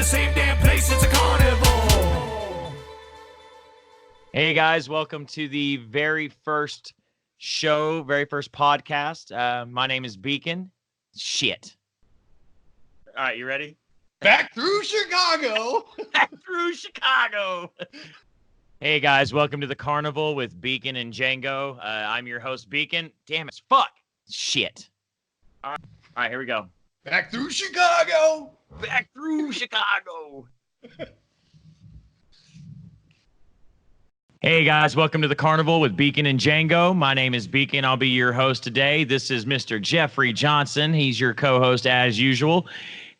same damn place, it's a carnival. Hey guys, welcome to the very first show, very first podcast. My name is Beacon. Shit. All right, you ready? Back through Chicago. Back through Chicago. Hey guys, welcome to the Carnival with Beacon and Django. I'm your host, Beacon. Damn it, fuck. Shit. All right, here we go. Back through Chicago. Back through Chicago. Hey guys, welcome to the Carnival with Beacon and Django. My name is Beacon. I'll be your host today. This is Mr. Jeffrey Johnson. He's your co-host as usual.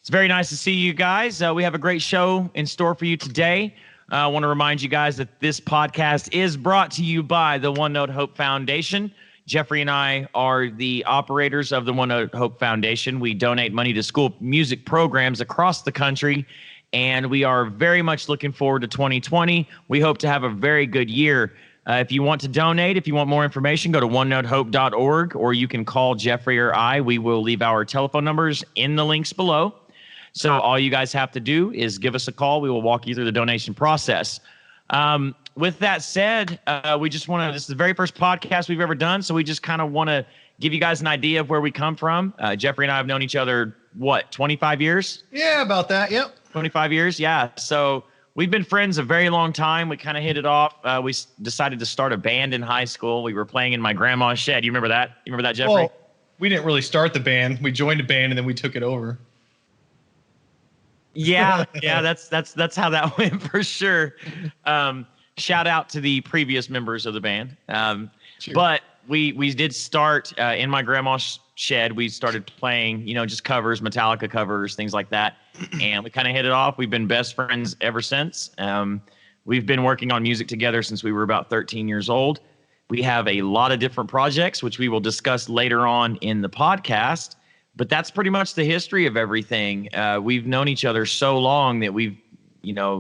It's very nice to see you guys. We have a great show in store for you today. I want to remind you guys that this podcast is brought to you by the One Note Hope Foundation. Jeffrey and I are the operators of the One Note Hope Foundation. We donate money to school music programs across the country, and we are very much looking forward to 2020. We hope to have a very good year. If you want to donate, if you want more information, go to onenotehope.org, or you can call Jeffrey or I. We will leave our telephone numbers in the links below. So all you guys have to do is give us a call. We will walk you through the donation process. With that said, we just want to, this is the very first podcast we've ever done. So we just kind of want to give you guys an idea of where we come from. Jeffrey and I have known each other, 25 years? Yeah, about that. Yep. 25 years. Yeah. So we've been friends a very long time. We kind of hit it off. We decided to start a band in high school. We were playing in my grandma's shed. You remember that? You remember that, Jeffrey? Well, we didn't really start the band. We joined a band and then we took it over. Yeah, that's how that went for sure. Shout out to the previous members of the band. Sure. But we did start in my grandma's shed. We started playing, just covers, Metallica covers, things like that. And we kind of hit it off. We've been best friends ever since. We've been working on music together since we were about 13 years old. We have a lot of different projects, which we will discuss later on in the podcast. But that's pretty much the history of everything. We've known each other so long that we've,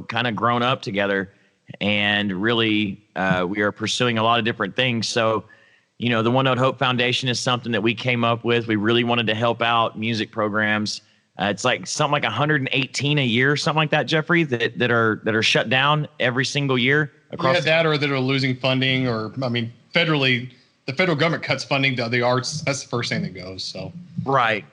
kind of grown up together, and really we are pursuing a lot of different things. So, the One Note Hope Foundation is something that we came up with. We really wanted to help out music programs. It's like something like 118 a year, something like that, Jeffrey, that are shut down every single year across. Yeah, that or that are losing funding, or federally. The federal government cuts funding to the arts. That's the first thing that goes. So right.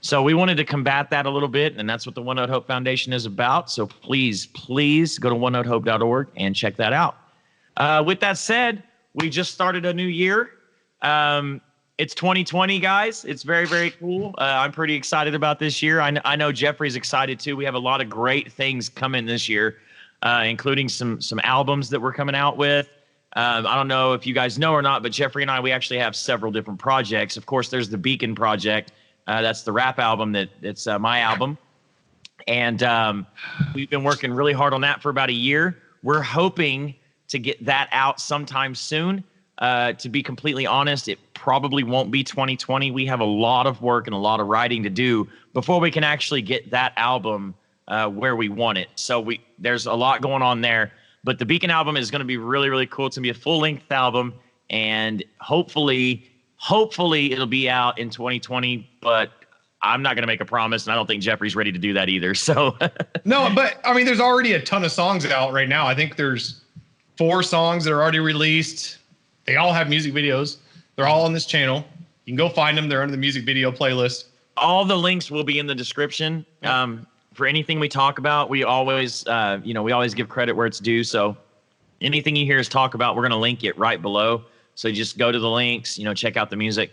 So we wanted to combat that a little bit, and that's what the One Note Hope Foundation is about. So please go to onenotehope.org and check that out. With that said, we just started a new year. It's 2020, guys. It's very, very cool. I'm pretty excited about this year. I know Jeffrey's excited too. We have a lot of great things coming this year, including some albums that we're coming out with. I don't know if you guys know or not, but Jeffrey and I, we actually have several different projects. Of course, there's the Beacon project. That's the rap album it's my album. And we've been working really hard on that for about a year. We're hoping to get that out sometime soon. To be completely honest, it probably won't be 2020. We have a lot of work and a lot of writing to do before we can actually get that album where we want it. So there's a lot going on there. But the Beacon album is going to be really, really cool. It's going to be a full-length album, and hopefully it'll be out in 2020, but I'm not going to make a promise, and I don't think Jeffrey's ready to do that either. So No, but there's already a ton of songs out right now. I think there's 4 songs that are already released. They all have music videos. They're all on this channel. You can go find them. They're under the music video playlist. All the links will be in the description. For anything we talk about, we always give credit where it's due. So anything you hear us talk about, we're going to link it right below. So just go to the links, check out the music.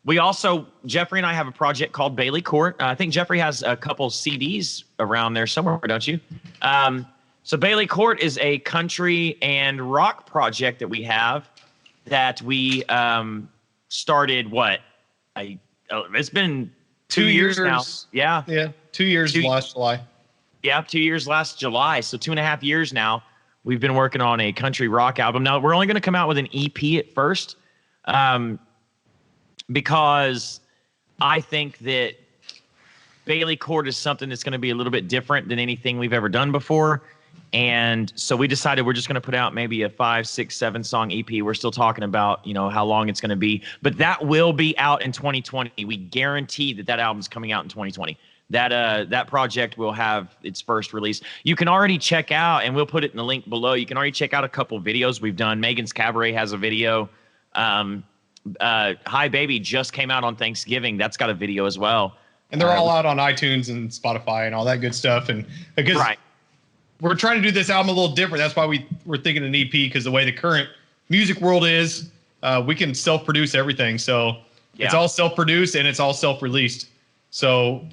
We also, Jeffrey and I have a project called Bailey Court. I think Jeffrey has a couple CDs around there somewhere, don't you? So Bailey Court is a country and rock project that we have that we started, it's been 2 years now. Yeah. 2 years last July. Yeah, 2 years last July. So 2.5 years now. We've been working on a country rock album. Now, we're only going to come out with an EP at first because I think that Bailey Court is something that's going to be a little bit different than anything we've ever done before. And so we decided we're just going to put out maybe a 5, 6, 7 song EP. We're still talking about, how long it's going to be, but that will be out in 2020. We guarantee that album's coming out in 2020. that project will have its first release. You can already check out, and we'll put it in the link below. You can already check out a couple videos we've done. Megan's Cabaret has a video. Hi Baby just came out on Thanksgiving. That's got a video as well. And they're all out on iTunes and Spotify and all that good stuff. And because we're trying to do this album a little different. That's why we're thinking an EP, because the way the current music world is, we can self-produce everything. So it's all self-produced and it's all self-released. So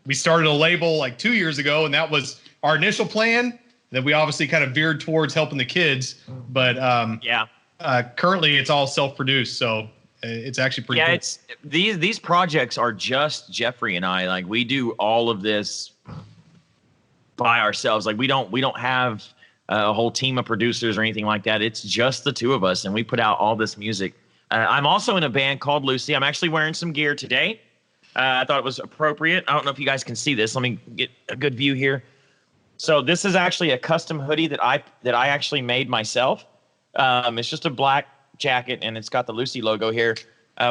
we started a label like 2 years ago, and that was our initial plan. Then we obviously kind of veered towards helping the kids. But currently it's all self-produced. So it's actually pretty cool. It's these projects are just Jeffrey and I. Like, we do all of this by ourselves. Like, we don't have a whole team of producers or anything like that. It's just the two of us, and we put out all this music. I'm also in a band called Lucy. I'm actually wearing some gear today. I thought it was appropriate. I don't know if you guys can see this. Let me get a good view here. So this is actually a custom hoodie that I actually made myself. It's just a black jacket, and it's got the Lucy logo here.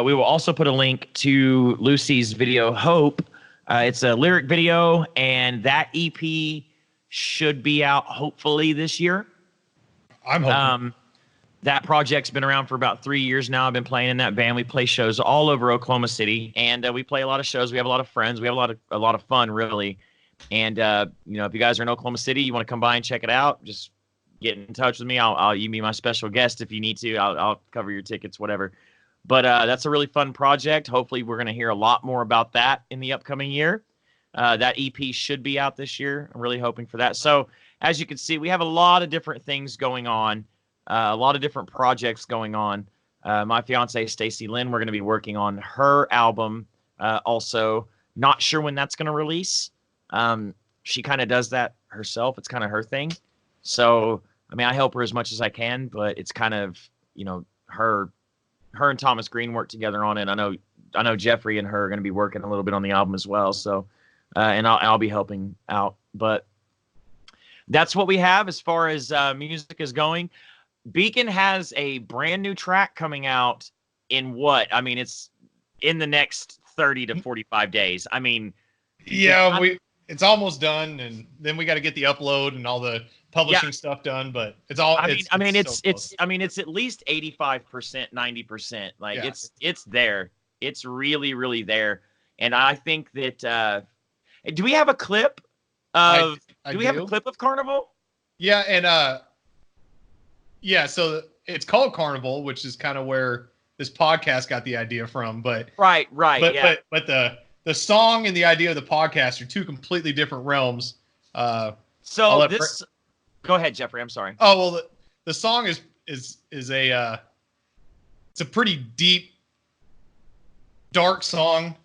We will also put a link to Lucy's video Hope. It's a lyric video, and that EP should be out hopefully this year. I'm hoping. That project's been around for about 3 years now. I've been playing in that band. We play shows all over Oklahoma City, and we play a lot of shows. We have a lot of friends. We have a lot of fun, really. And if you guys are in Oklahoma City, you want to come by and check it out, just get in touch with me. You be my special guest if you need to. I'll cover your tickets, whatever. But that's a really fun project. Hopefully, we're going to hear a lot more about that in the upcoming year. That EP should be out this year. I'm really hoping for that. So, as you can see, we have a lot of different things going on, a lot of different projects going on. My fiance, Stacy Lynn, we're going to be working on her album. Also, not sure when that's going to release. She kind of does that herself. It's kind of her thing. So, I mean, I help her as much as I can, but it's kind of, her and Thomas Green work together on it. I know Jeffrey and her are going to be working a little bit on the album as well. So, and I'll be helping out, but that's what we have as far as music is going. Beacon has a brand new track coming out in it's in the next 30 to 45 days. I mean, it's almost done, and then we got to get the upload and all the publishing stuff done, but it's all it's at least 85%, 90%. Like, it's there. It's really, really there. And I think that do we have a clip of do we have a clip of Carnival? Yeah, and so it's called Carnival, which is kind of where this podcast got the idea from, but right. But the song and the idea of the podcast are two completely different realms. Go ahead, Jeffrey. I'm sorry. Oh, well, the song is it's a pretty deep, dark song,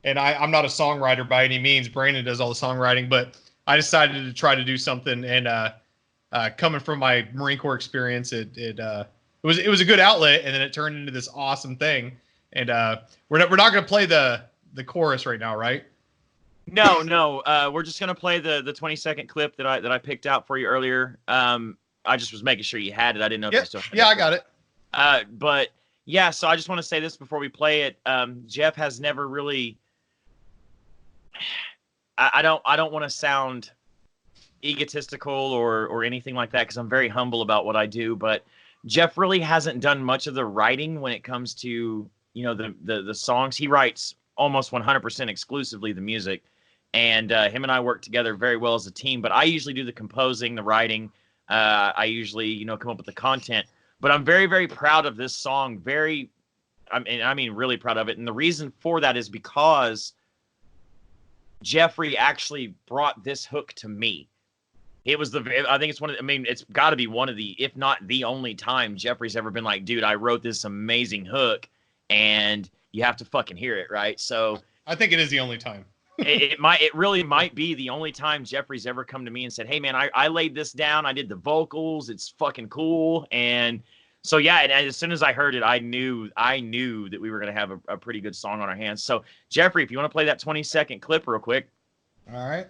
and I'm not a songwriter by any means. Brandon does all the songwriting, but I decided to try to do something, and coming from my Marine Corps experience, it was a good outlet, and then it turned into this awesome thing. And we're not going to play the chorus right now, right? No. We're just gonna play the 20-second clip that I picked out for you earlier. I just was making sure you had it. I didn't know if you still had it. Yeah, I got it. But yeah, so I just want to say this before we play it. Jeff has never really. I don't want to sound egotistical or anything like that, because I'm very humble about what I do. But Jeff really hasn't done much of the writing when it comes to the songs. He writes almost 100% exclusively the music, and him and I work together very well as a team. But I usually do the composing, the writing. I usually come up with the content. But I'm very, very proud of this song. I mean really proud of it. And the reason for that is because Jeffrey actually brought this hook to me. It's got to be one of the, if not the only time Jeffrey's ever been like, dude, I wrote this amazing hook and you have to fucking hear it, right? So I think it is the only time. it really might be the only time Jeffrey's ever come to me and said, hey man, I laid this down. I did the vocals. It's fucking cool. And so, yeah, and as soon as I heard it, I knew that we were going to have a pretty good song on our hands. So Jeffrey, if you want to play that 20-second clip real quick. All right.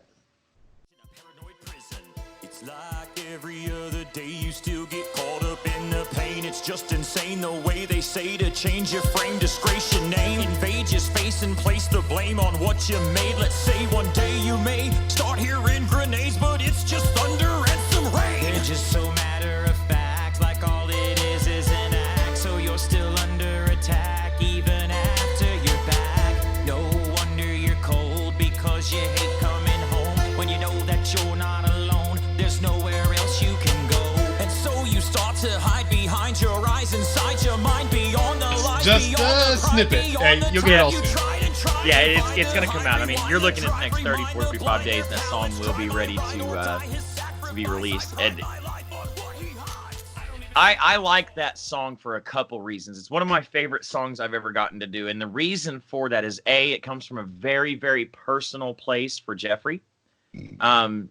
It's like every other day you still get caught up in the pain. it's just insane the way they say to change your frame, disgrace your name, invade your space and place the blame on what you made. Let's say one day you may start hearing grenades, but it's just thunder and some rain. They're just so matter of fact, like all it is an act. So you're still under attack even after you're back. No wonder you're cold, because you hate coming home when you know that you're not alone. There's nowhere else you can go, and so you start to hide behind your eyes, inside your mind, beyond the lies, Just beyond a the pride, snippet. beyond Hey, the you'll get it time all you soon. tried and tried. Yeah, it's going to come out. I mean, you're looking at the next 30, 40, 45 days. That song will be ready to be released. And I like that song for a couple reasons. It's one of my favorite songs I've ever gotten to do. And the reason for that is, A, it comes from a very, very personal place for Jeffrey. And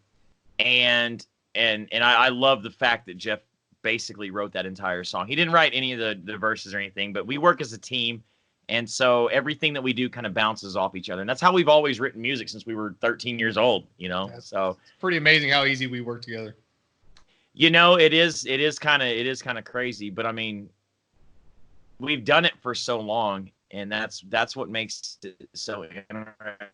I love the fact that Jeff basically wrote that entire song. He didn't write any of the verses or anything, but we work as a team. And so everything that we do kind of bounces off each other. And that's how we've always written music since we were 13 years old, you know? So It's pretty amazing how easy we work together. you know, it is kind of crazy, but I mean, we've done it for so long, and that's what makes it so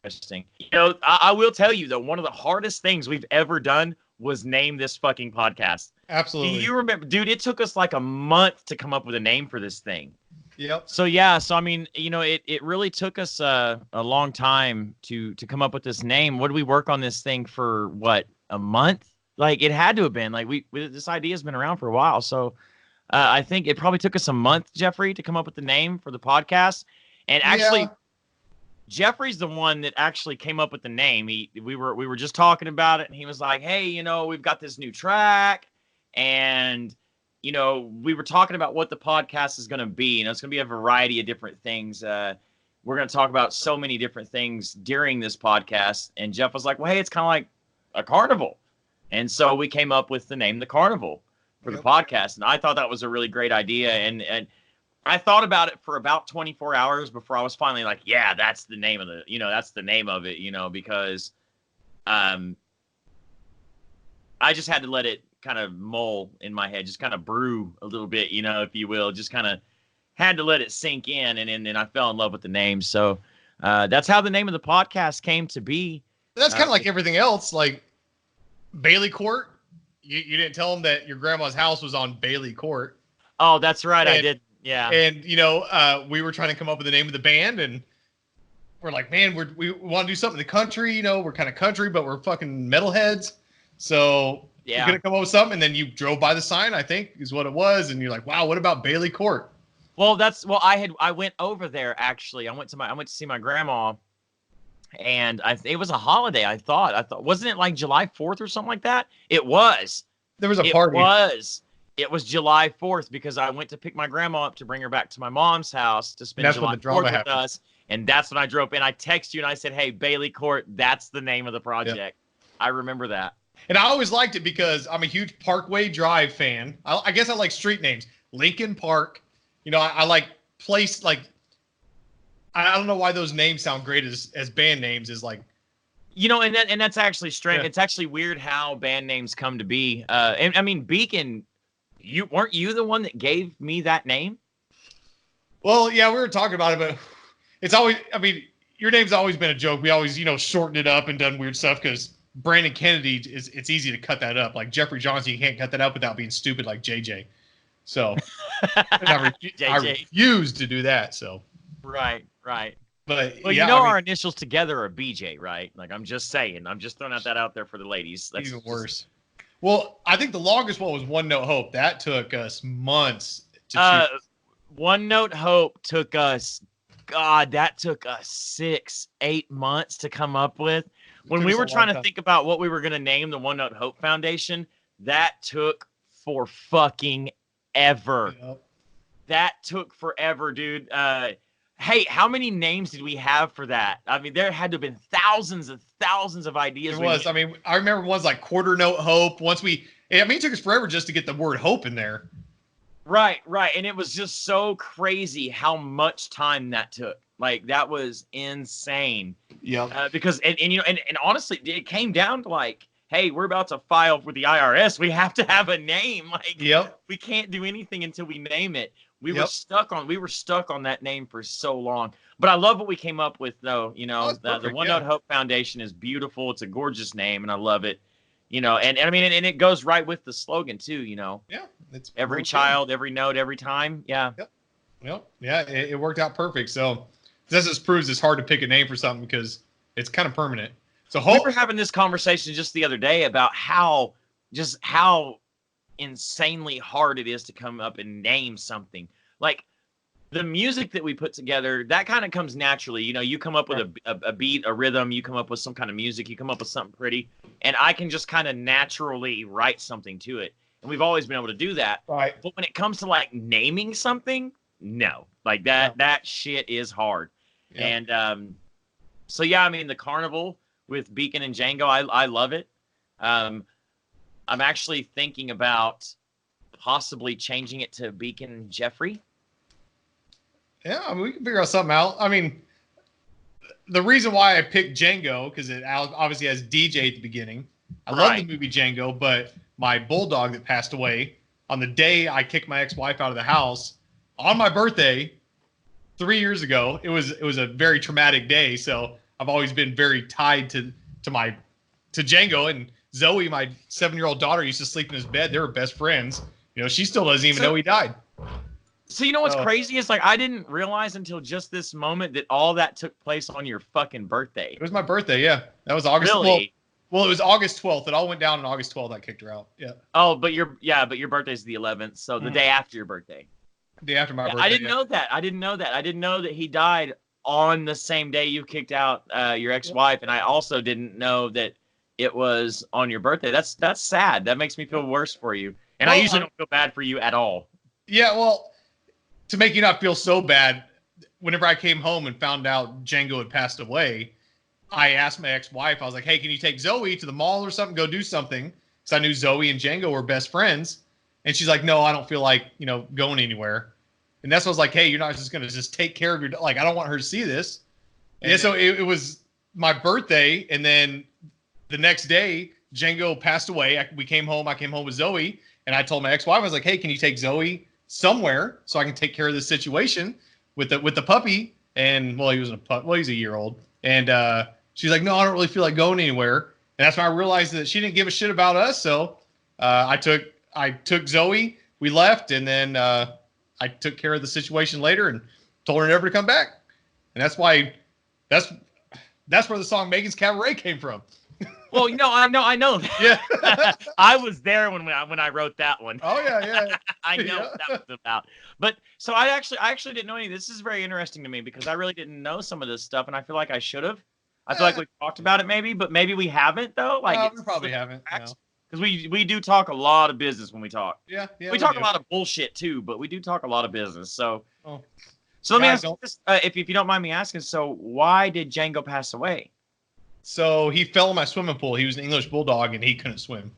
interesting. You know, I will tell you though, one of the hardest things we've ever done was name this fucking podcast. Absolutely. Do you remember, dude? It took us like a month to come up with a name for this thing. Yep. So yeah, so I mean, you know, it really took us a long time to come up with this name. What did we work on this thing for? What, a month? Like, it had to have been. Like, this idea has been around for a while. So I think it probably took us a month, Jeffrey, to come up with the name for the podcast. And actually, Jeffrey's the one that actually came up with the name. We were just talking about it, and he was like, "Hey, you know, we've got this new track, and you know, we were talking about what the podcast is going to be. You know, it's going to be a variety of different things. We're going to talk about so many different things during this podcast." And Jeff was like, "Well, hey, it's kind of like a carnival." And so we came up with the name The Carnival for the podcast. And I thought that was a really great idea. And I thought about it for about 24 hours before I was finally like, yeah, that's the name of that's the name of it, you know, because I just had to let it kind of mull in my head, just kind of brew a little bit, you know, if you will, just kind of had to let it sink in. And then I fell in love with the name. So that's how the name of the podcast came to be. That's kind of like everything else. Like Bailey Court. You didn't tell them that your grandma's house was on Bailey Court. Oh, that's right. And, I did. Yeah. And, you know, we were trying to come up with the name of the band, and we're like, man, we want to do something in the country. You know, we're kind of country, but we're fucking metalheads. So we're going to come up with something. And then you drove by the sign, I think is what it was. And you're like, wow, what about Bailey Court? Well, I went over there, actually. I went to see my grandma, and it was a holiday. I thought, wasn't it like July 4th or something like that? It was. There was a party. It was July 4th, because I went to pick my grandma up to bring her back to my mom's house to spend July 4th with us. And that's when I drove in. I texted you and I said, hey, Bailey Court, that's the name of the project. Yep. I remember that. And I always liked it because I'm a huge Parkway Drive fan. I guess I like street names. Lincoln Park. You know, I like place, like, I don't know why those names sound great as band names, is like, you know, and that's actually strange. Yeah. It's actually weird how band names come to be. And I mean, Beacon, weren't you the one that gave me that name? Well, yeah, we were talking about it, but it's always, I mean, your name's always been a joke. We always, you know, shortened it up and done weird stuff because Brandon Kennedy it's easy to cut that up. Like Jeffrey Johnson, you can't cut that up without being stupid like JJ. So I refuse to do that. So right. But well, yeah, you know, our initials together are BJ, right? Like, I'm just saying. I'm just throwing that out there for the ladies. That's even worse. Well, I think the longest one was One Note Hope. That took us months to choose. One Note Hope took us, God, that took us 6-8 months to come up with. When we were trying to think about what we were going to name the One Note Hope Foundation, that took for fucking ever. Yep. That took forever, dude. Hey, how many names did we have for that? I mean, there had to have been thousands and thousands of ideas. There was. I mean, I remember ones like Quarter Note Hope. It took us forever just to get the word hope in there. Right. And it was just so crazy how much time that took. Like, that was insane. Yeah. Because, and you know, and honestly, it came down to like, hey, we're about to file with the IRS. We have to have a name. Like, Yep. we can't do anything until we name it. We Yep. were stuck on that name for so long. But I love what we came up with, though. You know, the One Note Hope Foundation is beautiful. It's a gorgeous name, and I love it. You know, and I mean, and it goes right with the slogan too. You know, Yeah, it's every child, every note, every time. Yeah. Yep. Well, yeah, it worked out perfect. So this just proves it's hard to pick a name for something because it's kind of permanent. So We were having this conversation just the other day about how insanely hard it is to come up and name something. Like the music that we put together, that kind of comes naturally. You know, you come up with a beat, a rhythm, you come up with some kind of music, you come up with something pretty, and I can just kind of naturally write something to it. And we've always been able to do that. Right. But when it comes to like naming something, no. Like that shit is hard. Yeah. And so yeah, I mean the Carnival with Beacon and Django, I love it. I'm actually thinking about possibly changing it to Beacon and Jeffrey. Yeah, I mean, we can figure out something out. I mean, the reason why I picked Django, because it obviously has DJ at the beginning. I love the movie Django, but my bulldog that passed away on the day I kicked my ex-wife out of the house on my birthday 3 years ago. It was a very traumatic day, so I've always been very tied to Django. And Zoe, my 7-year-old daughter, used to sleep in his bed. They were best friends. You know, she still doesn't even know he died. So you know what's crazy is like I didn't realize until just this moment that all that took place on your fucking birthday. It was my birthday, yeah. That was August. Really? Well, it was August 12th. It all went down on August 12th. I kicked her out. Yeah. Oh, but your birthday's the 11th, so the day after your birthday. Day after my birthday. I didn't know that. I didn't know that he died on the same day you kicked out your ex-wife, and I also didn't know that it was on your birthday. That's sad. That makes me feel worse for you. And I usually don't feel bad for you at all. Yeah, well, to make you not feel so bad, whenever I came home and found out Django had passed away, I asked my ex-wife, I was like, hey, can you take Zoe to the mall or something, go do something? Because I knew Zoe and Django were best friends. And she's like, no, I don't feel like, going anywhere. And that's what I was like, hey, you're not just going to just take care of your, like, I don't want her to see this. And so it was my birthday. And then the next day, Django passed away. I came home with Zoe. And I told my ex-wife, I was like, hey, can you take Zoe somewhere so I can take care of this situation with the puppy? And well, he wasn't a pup. Well, he's a year old. And she's like, no, I don't really feel like going anywhere. And that's when I realized that she didn't give a shit about us. So I took Zoe. We left, and then I took care of the situation later and told her never to come back. And that's why that's where the song Megan's Cabaret came from. Well, I know that. Yeah. I was there when I wrote that one. Oh yeah. I know what that was about. But so I actually didn't know any of this. This is very interesting to me because I really didn't know some of this stuff, and I feel like I should have. I feel like we talked about it maybe, but maybe we haven't though. Like we probably haven't. Because we do talk a lot of business when we talk. Yeah. We talk a lot of bullshit too, but we do talk a lot of business. So Oh. So let me ask you this, if you don't mind me asking. So why did Django pass away? So he fell in my swimming pool. He was an English bulldog and he couldn't swim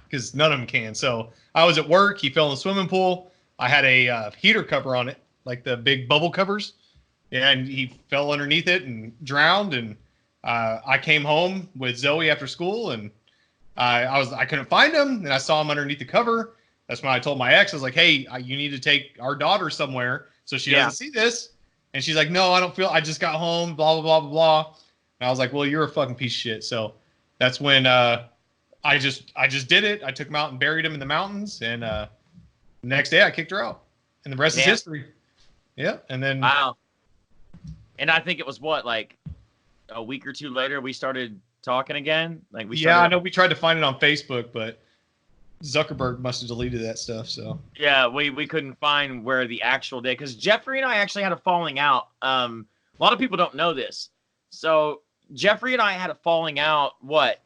because none of them can. So I was at work. He fell in the swimming pool. I had a heater cover on it, like the big bubble covers. And he fell underneath it and drowned. And I came home with Zoe after school and I couldn't find him. And I saw him underneath the cover. That's when I told my ex, I was like, hey, you need to take our daughter somewhere so she doesn't see this. And she's like, no, I just got home, blah, blah, blah, blah, blah. And I was like, well, you're a fucking piece of shit. So that's when I just did it. I took him out and buried him in the mountains. And the next day I kicked her out. And the rest is history. Yeah. And then. Wow. And I think it was like a week or two later we started talking again. I know we tried to find it on Facebook, but Zuckerberg must have deleted that stuff. So yeah, we couldn't find where the actual day, because Jeffrey and I actually had a falling out. A lot of people don't know this. So Jeffrey and I had a falling out. What?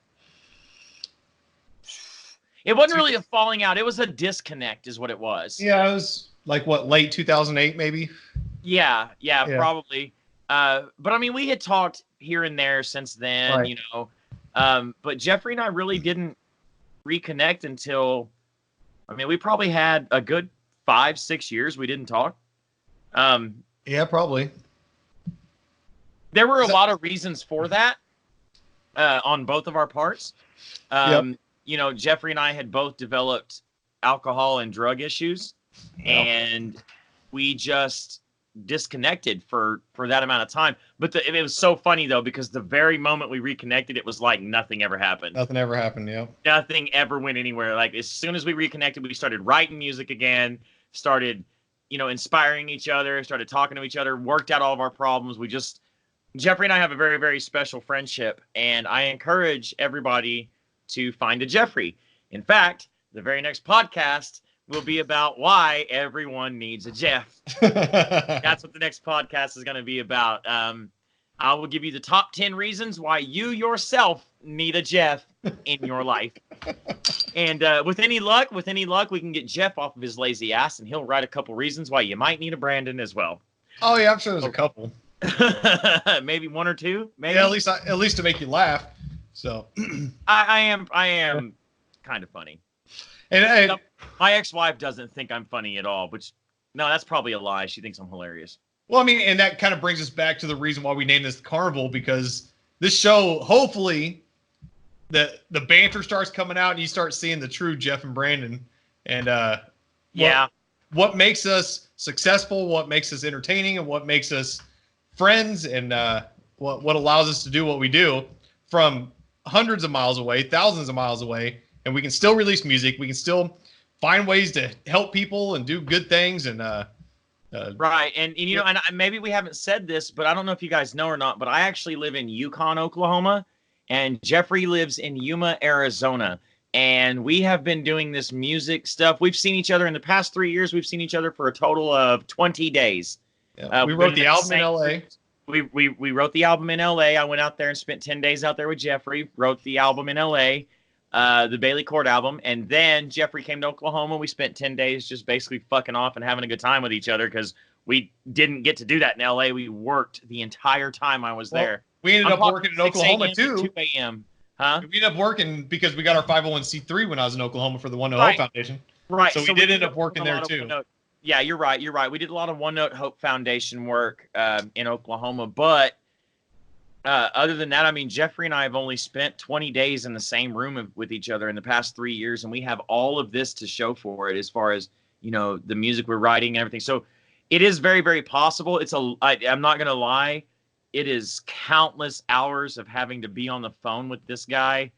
It wasn't really a falling out. It was a disconnect, is what it was. Yeah, it was like late 2008, maybe. Yeah, probably. But I mean, we had talked here and there since then, right. But Jeffrey and I really didn't reconnect until, I mean, we probably had a good 5-6 years we didn't talk. Yeah, probably. There were a lot of reasons for that. on both of our parts. You know, Jeffrey and I had both developed alcohol and drug issues, and we just disconnected for that amount of time. But it was so funny though, because the very moment we reconnected, it was like nothing ever happened. Nothing ever happened. Yeah. Nothing ever went anywhere. Like as soon as we reconnected, we started writing music again, started, you know, inspiring each other, started talking to each other, worked out all of our problems. Jeffrey and I have a very, very special friendship, and I encourage everybody to find a Jeffrey. In fact, the very next podcast will be about why everyone needs a Jeff. That's what the next podcast is going to be about. I will give you the top 10 reasons why you yourself need a Jeff in your life. And with any luck, we can get Jeff off of his lazy ass, and he'll write a couple reasons why you might need a Brandon as well. Oh yeah, I'm sure there's a couple. Maybe one or two. Maybe. Yeah, at least to make you laugh. So I am kind of funny. And my ex-wife doesn't think I'm funny at all, which, no, that's probably a lie. She thinks I'm hilarious. well, I mean, and that kind of brings us back to the reason why we named this Carnival, because this show, hopefully, the banter starts coming out and you start seeing the true Jeff and Brandon, and what makes us successful, what makes us entertaining, and what makes us friends, and what allows us to do what we do from hundreds of miles away, thousands of miles away. And we can still release music. We can still find ways to help people and do good things. And right. And you know, and maybe we haven't said this, but I don't know if you guys know or not, but I actually live in Yukon, Oklahoma, and Jeffrey lives in Yuma, Arizona. And we have been doing this music stuff. We've seen each other in the past 3 years. We've seen each other for a total of 20 days. we wrote the album in LA. We wrote the album in LA. I went out there and spent 10 days out there with Jeffrey, wrote the album in LA. The Bailey Court album, and then Jeffrey came to Oklahoma. We spent 10 days just basically fucking off and having a good time with each other, because we didn't get to do that in LA. We worked the entire time I was there. We ended up working in Oklahoma too. 2 a.m. Huh? We ended up working because we got our 501c3 when I was in Oklahoma for the One Note Hope Foundation. Right. So we did end up working there too. Yeah, you're right. You're right. We did a lot of One Note Hope Foundation work in Oklahoma, but other than that, I mean, Jeffrey and I have only spent 20 days in the same room with each other in the past 3 years, and we have all of this to show for it as far as, you know, the music we're writing and everything. So it is very, very possible. I'm not going to lie. It is countless hours of having to be on the phone with this guy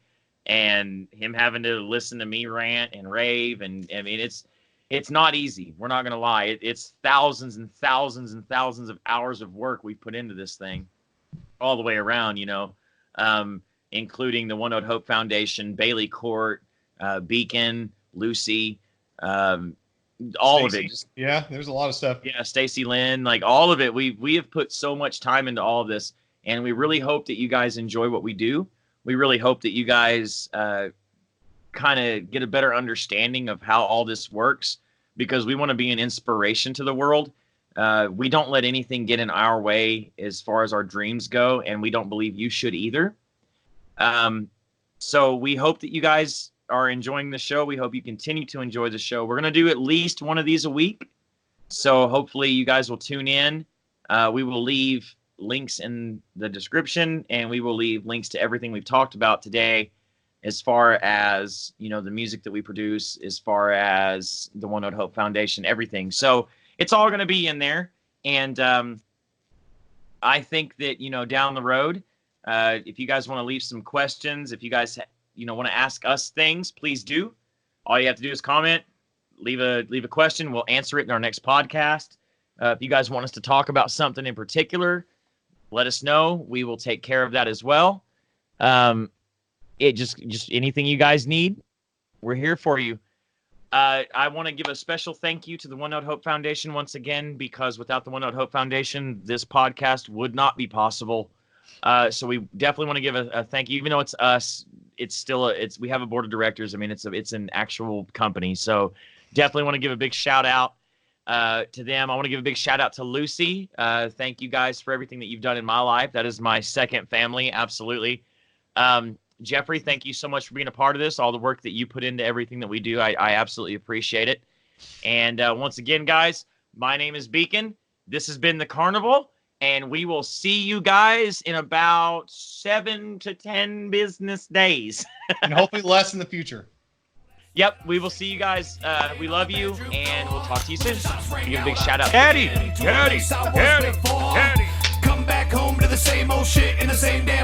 and him having to listen to me rant and rave. And I mean, it's not easy. We're not going to lie. It's thousands and thousands and thousands of hours of work we put into this thing. All the way around, you know, including the One Note Hope Foundation, Bailey Court, Beacon, Lucy, all of it. Yeah, there's a lot of stuff. Yeah, Stacy Lynn, like all of it. We have put so much time into all of this, and we really hope that you guys enjoy what we do. We really hope that you guys kind of get a better understanding of how all this works, because we want to be an inspiration to the world. We don't let anything get in our way as far as our dreams go, and we don't believe you should either. So we hope that you guys are enjoying the show. We hope you continue to enjoy the show. We're going to do at least one of these a week, so hopefully you guys will tune in. We will leave links in the description, and we will leave links to everything we've talked about today, as far as, you know, the music that we produce, as far as the One Note Hope Foundation, everything. So it's all going to be in there. And I think that, you know, down the road, if you guys want to leave some questions, if you guys, you know, want to ask us things, please do. All you have to do is comment, leave a question. We'll answer it in our next podcast. If you guys want us to talk about something in particular, let us know. We will take care of that as well. It just anything you guys need, we're here for you. I want to give a special thank you to the One Note Hope Foundation once again, because without the One Note Hope Foundation, this podcast would not be possible. So we definitely want to give a thank you, even though it's us. It's still we have a board of directors. I mean, it's an actual company. So definitely want to give a big shout out to them. I want to give a big shout out to Lucy. Thank you guys for everything that you've done in my life. That is my second family. Absolutely. Jeffrey, thank you so much for being a part of this. All the work that you put into everything that we do, I absolutely appreciate it. And once again, guys, my name is Beacon. This has been the Carnival, And we will see you guys in about 7 to 10 business days. And hopefully less in the future. Yep, we will see you guys. We love you, and we'll talk to you soon. Give a big shout out. Caddy. Come back home to the same old shit in the same day.